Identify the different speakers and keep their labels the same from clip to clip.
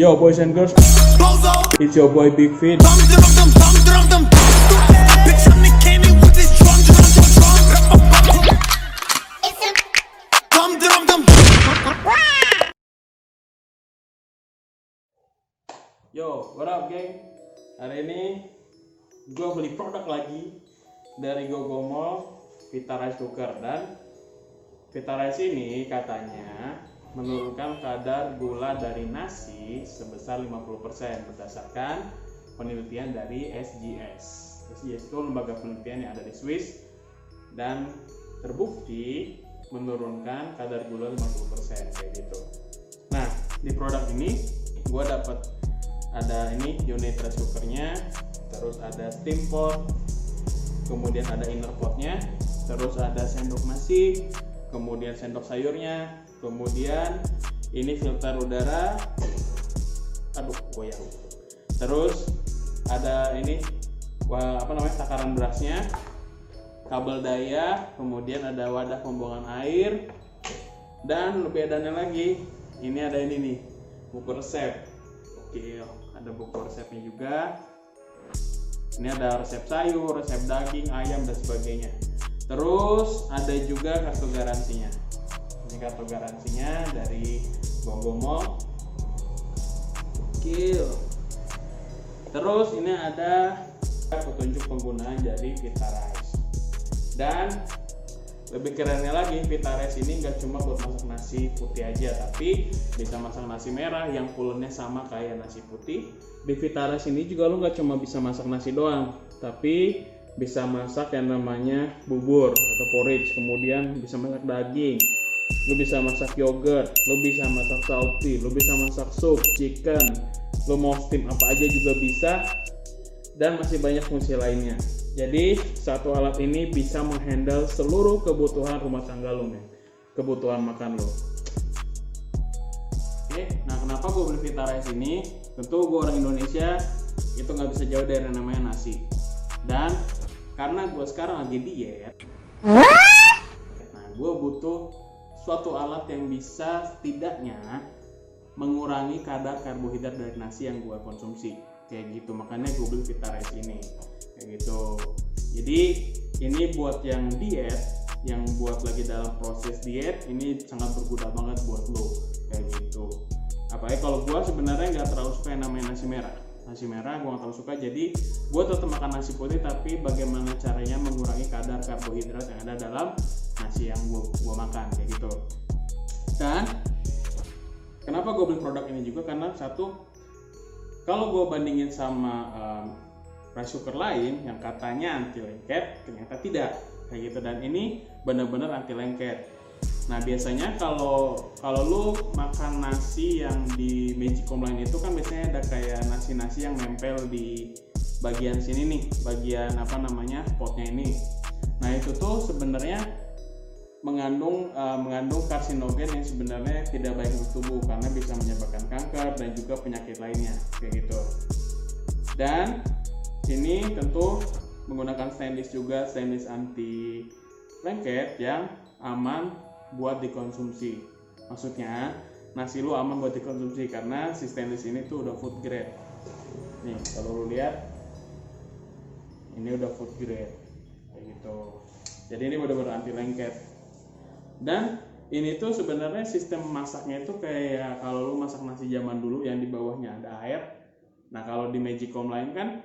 Speaker 1: Yo boys and girls, it's your boy Big Fit. Yo, what up geng? Hari ini gue beli produk lagi dari GoGo Mall, Vita Rice Cooker. Dan Vita Rice ini katanya menurunkan kadar gula dari nasi sebesar 50% berdasarkan penelitian dari SGS. SGS itu lembaga penelitian yang ada di Swiss dan terbukti menurunkan kadar gula 50% kayak gitu. Nah, di produk ini gue dapat ada ini unit rice cookernya, terus ada steam pot, kemudian ada inner potnya, terus ada sendok nasi, kemudian sendok sayurnya, kemudian ini filter udara, goyang. Terus ada ini takaran berasnya, kabel daya, kemudian ada wadah pembuangan air, dan lebih adanya lagi, ini ada ini nih, buku resep. Oke, ada buku resepnya juga. Ini ada resep sayur, resep daging, ayam dan sebagainya. Terus ada juga kartu garansinya. Ini kartu garansinya dari GoGo Mall. Gokil. Terus ini ada petunjuk penggunaan dari Vita Rice. Dan lebih kerennya lagi, Vita Rice ini nggak cuma buat masak nasi putih aja, tapi bisa masak nasi merah yang pulennya sama kayak nasi putih. Di Vita Rice ini juga lo nggak cuma bisa masak nasi doang, tapi bisa masak yang namanya bubur atau porridge, kemudian bisa masak daging, lo bisa masak yogurt, lo bisa masak sauté, lo bisa masak sup, chicken, lo mau steam apa aja juga bisa, dan masih banyak fungsi lainnya. Jadi satu alat ini bisa menghandle seluruh kebutuhan rumah tangga lo, men. Kebutuhan makan lo. Oke, nah kenapa gue beli Vita Rice ini? Tentu gue orang Indonesia, itu nggak bisa jauh dari yang namanya nasi. Dan karena gue sekarang lagi diet, nah gue butuh suatu alat yang bisa setidaknya mengurangi kadar karbohidrat dari nasi yang gue konsumsi. Kayak gitu, makanya gue beli Vita Rice ini kayak gitu. Jadi ini buat yang diet, yang buat lagi dalam proses diet, ini sangat berguna banget buat lo kayak gitu. Apalagi kalau gue sebenarnya nggak terlalu suka yang namanya nasi merah gue nggak terlalu suka, jadi gue tetap makan nasi putih, tapi bagaimana caranya mengurangi kadar karbohidrat yang ada dalam nasi yang gue makan kayak gitu. Dan kenapa gue beli produk ini juga, karena satu, kalau gue bandingin sama rice cooker lain yang katanya anti lengket, ternyata tidak kayak gitu. Dan ini benar-benar anti lengket. Nah biasanya kalau lu makan nasi yang di Magicom lain itu kan biasanya ada kayak nasi-nasi yang nempel di bagian sini nih, bagian potnya ini. Nah itu tuh sebenarnya mengandung karsinogen yang sebenarnya tidak baik untuk tubuh, karena bisa menyebabkan kanker dan juga penyakit lainnya kayak gitu. Dan ini tentu menggunakan stainless juga, stainless anti lengket yang aman buat dikonsumsi. Maksudnya nasi lu aman buat dikonsumsi karena si stainless ini tuh udah food grade. Nih kalau lu lihat, ini udah food grade kayak gitu. Jadi ini benar-benar anti lengket. Dan ini tuh sebenarnya sistem masaknya itu kayak kalau lu masak nasi zaman dulu yang di bawahnya ada air. Nah kalau di Magicom lain kan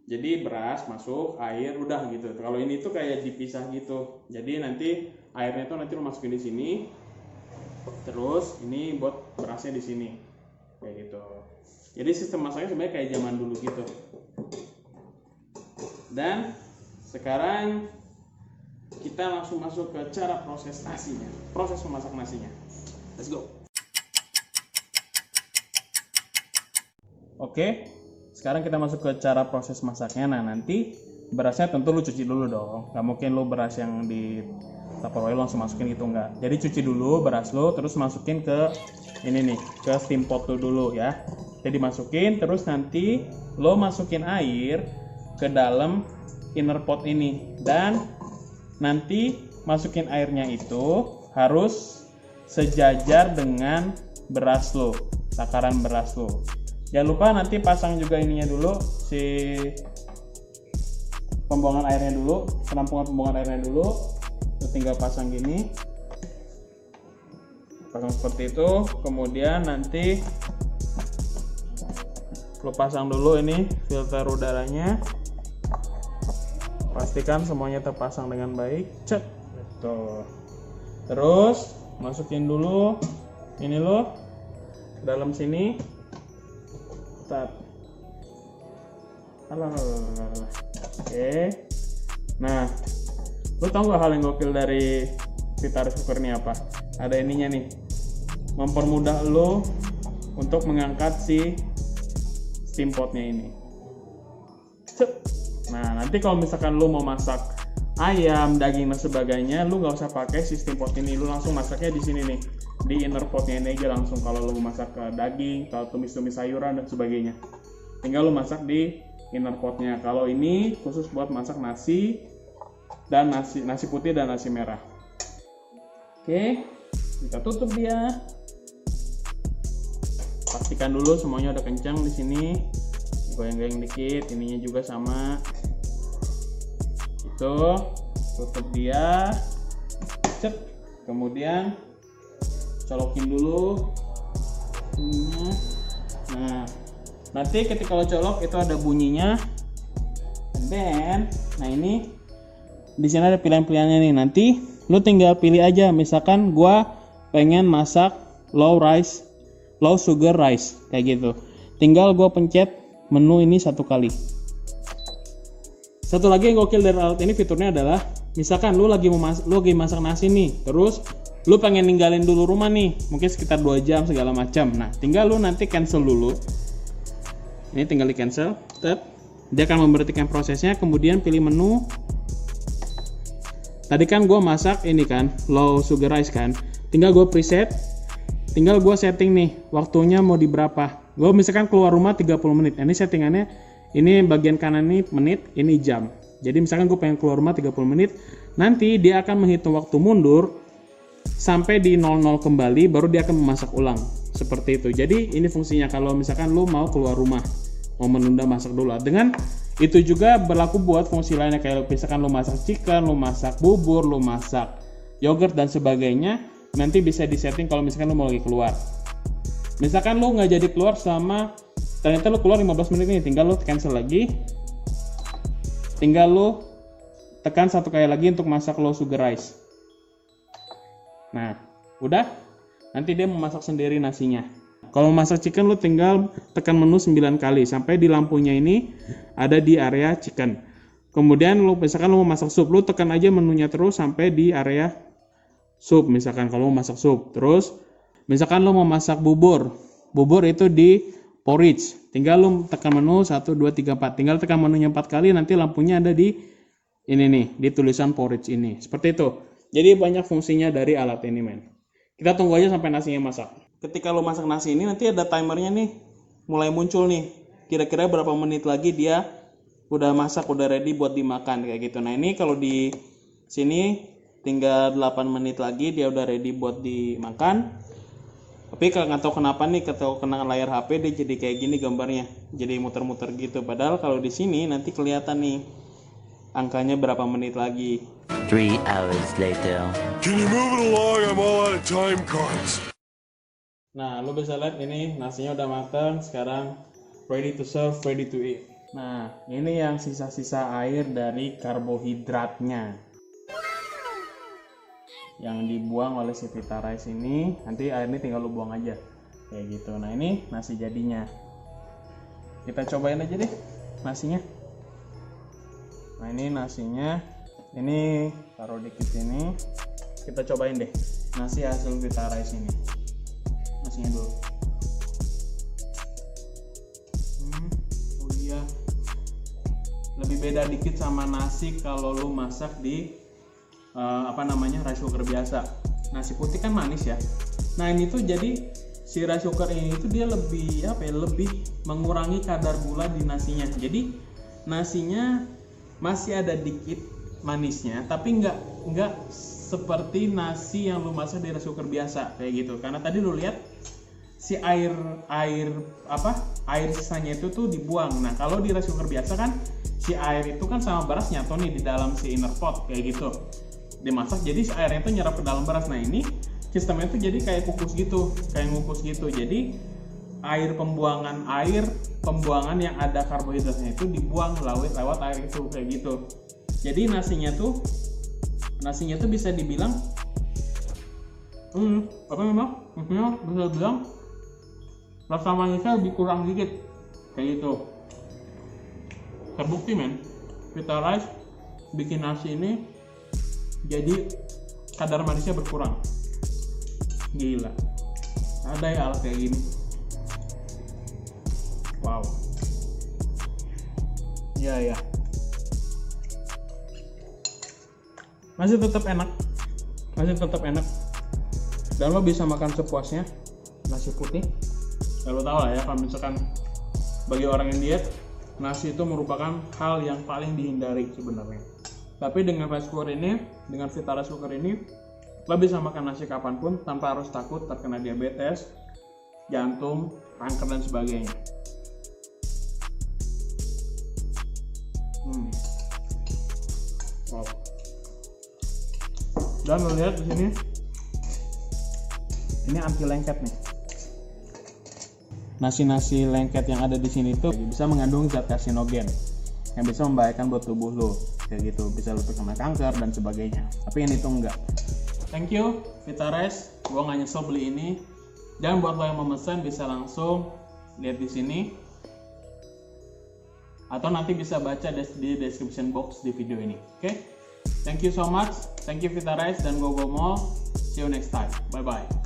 Speaker 1: jadi beras masuk, air udah gitu. Kalau ini tuh kayak dipisah gitu. Jadi nanti airnya tuh nanti lu masukin di sini. Terus ini buat berasnya di sini. Kayak gitu. Jadi sistem masaknya sebenarnya kayak zaman dulu gitu. Dan sekarang kita langsung masuk ke cara proses nasinya, proses memasak nasinya. Let's go. Oke, sekarang kita masuk ke cara proses masaknya. Nah nanti berasnya tentu lu cuci dulu dong. Gak mungkin lu beras yang di Tupperware langsung masukin gitu, enggak. Jadi cuci dulu beras lu, terus masukin ke ini nih, ke steam pot lu dulu ya. Jadi masukin, terus nanti lo masukin air ke dalam inner pot ini. Dan nanti masukin airnya itu harus sejajar dengan beras lo, takaran beras lo. Jangan lupa nanti pasang juga ininya dulu, si pembuangan airnya dulu, penampungan pembuangan airnya dulu. Lu tinggal pasang gini, pasang seperti itu. Kemudian nanti lu pasang dulu ini filter udaranya, pastikan semuanya terpasang dengan baik. Cek tuh. Terus masukin dulu ini lo dalam sini. Tat. Oke. Nah, lu tau gak hal yang gokil dari Vita rice cooker ini apa? Ada ininya nih, mempermudah lo untuk mengangkat si steam potnya ini. Nah, nanti kalau misalkan lu mau masak ayam, daging dan sebagainya, lu nggak usah pakai si steam pot ini, lu langsung masaknya di sini nih, di inner potnya ini aja langsung. Kalau lu mau masak daging, kalau tumis-tumis sayuran dan sebagainya, tinggal lu masak di inner potnya. Kalau ini khusus buat masak nasi dan nasi putih dan nasi merah. Oke, kita tutup dia. Pastikan dulu semuanya udah kencang di sini. Goyang-goyang dikit, ininya juga sama. Itu tutup dia. Cet. Kemudian colokin dulu. Nah, nanti ketika lo colok itu ada bunyinya. And then, nah ini di sini ada pilihan-pilihannya nih. Nanti lo tinggal pilih aja. Misalkan gua pengen masak low sugar rice kayak gitu. Tinggal gua pencet menu ini satu kali. Satu lagi yang gokil dari alat ini fiturnya adalah, misalkan lu lagi masak nasi nih, terus lu pengen ninggalin dulu rumah nih, mungkin sekitar 2 jam segala macam. Nah, tinggal lu nanti cancel dulu. Ini tinggal di cancel, dia akan memberhentikan prosesnya, kemudian pilih menu. Tadi kan gue masak ini kan, low sugar rice kan, tinggal gue preset, tinggal gue setting nih, waktunya mau di berapa. Gue misalkan keluar rumah 30 menit, ini settingannya, ini bagian kanan ini menit, ini jam. Jadi misalkan gue pengen keluar rumah 30 menit, nanti dia akan menghitung waktu mundur sampai di 00 kembali, baru dia akan memasak ulang. Seperti itu. Jadi ini fungsinya kalau misalkan lu mau keluar rumah, mau menunda masak dulu. Dengan itu juga berlaku buat fungsi lainnya, kayak misalkan lu masak chicken, lu masak bubur, lu masak yogurt dan sebagainya, nanti bisa disetting kalau misalkan lu mau lagi keluar. Misalkan lu nggak jadi keluar sama, ternyata lu keluar 15 menit nih, tinggal lu cancel lagi, tinggal lu tekan satu kali lagi untuk masak low sugar rice. Nah, udah, nanti dia memasak sendiri nasinya. Kalau masak chicken lu tinggal tekan menu 9 kali sampai di lampunya ini ada di area chicken. Kemudian lu misalkan lu mau masak sup, lu tekan aja menunya terus sampai di area sup. Misalkan kalau mau masak sup, terus misalkan lu mau masak bubur itu di porridge, tinggal lu tekan menu 1, 2, 3, 4, tinggal tekan menunya 4 kali, nanti lampunya ada di ini nih, di tulisan porridge ini, seperti itu. Jadi banyak fungsinya dari alat ini, men. Kita tunggu aja sampai nasinya masak. Ketika lu masak nasi ini, nanti ada timernya nih, mulai muncul nih, kira-kira berapa menit lagi dia udah masak, udah ready buat dimakan kayak gitu. Nah, ini kalau di sini tinggal 8 menit lagi dia udah ready buat dimakan. Tapi kalau nggak tahu kenapa nih, kalau kena layar HP dia jadi kayak gini gambarnya, jadi muter-muter gitu. Padahal kalau di sini nanti kelihatan nih angkanya berapa menit lagi.
Speaker 2: 3 hours later.
Speaker 3: Can you move it along? I'm all out of time cards.
Speaker 1: Nah, lu bisa lihat ini nasinya udah matang, sekarang ready to serve, ready to eat. Nah, ini yang sisa-sisa air dari karbohidratnya yang dibuang oleh si Vita rice ini. Nanti air ini tinggal lu buang aja kayak gitu. Nah, ini nasi jadinya, kita cobain aja deh nasinya. Nah, ini nasinya, ini taruh dikit ini, kita cobain deh nasi hasil Vita rice ini. Nasinya dulu. Oh iya, lebih beda dikit sama nasi kalau lu masak di rice cooker biasa. Nasi putih kan manis ya. Nah, ini tuh jadi si rice cooker ini tuh dia lebih lebih mengurangi kadar gula di nasinya. Jadi nasinya masih ada dikit manisnya, tapi nggak seperti nasi yang lu masak di rice cooker biasa kayak gitu. Karena tadi lu lihat si air sisanya itu tuh dibuang. Nah kalau di rice cooker biasa kan si air itu kan sama beras nyatu nih di dalam si inner pot kayak gitu, dimasak jadi si airnya itu nyerap ke dalam beras. Nah ini sistemnya itu jadi kayak ngukus gitu. Jadi pembuangan yang ada karbohidratnya itu dibuang lewat air itu kayak gitu. Jadi nasinya tuh bisa dibilang bisa bilang rasa manisnya lebih kurang dikit kayak gitu. Terbukti men, Vita Rice bikin nasi ini jadi kadar manisnya berkurang. Gila, ada ya alat kayak gini. Wow. Ya masih tetap enak dan lo bisa makan sepuasnya nasi putih. Ya lo tau lah ya, kalau misalkan bagi orang yang diet, nasi itu merupakan hal yang paling dihindari sebenarnya. Tapi dengan rice cooker ini, dengan Vita Rice Cooker ini, lo bisa makan nasi kapanpun tanpa harus takut terkena diabetes, jantung, kanker dan sebagainya. Wow. Dan lo lihat di sini, ini anti lengket nih. Nasi lengket yang ada di sini tuh bisa mengandung zat karsinogen yang bisa membahayakan buat tubuh lo, kayak gitu, bisa lo terkena kanker dan sebagainya. Tapi yang itu enggak. Thank you Vita Rice, gua nggak nyesel beli ini. Dan buat lo yang mau memesan bisa langsung lihat di sini, atau nanti bisa baca di description box di video ini. Oke? Thank you so much. Thank you Vita Rice dan Go Mall. See you next time. Bye bye.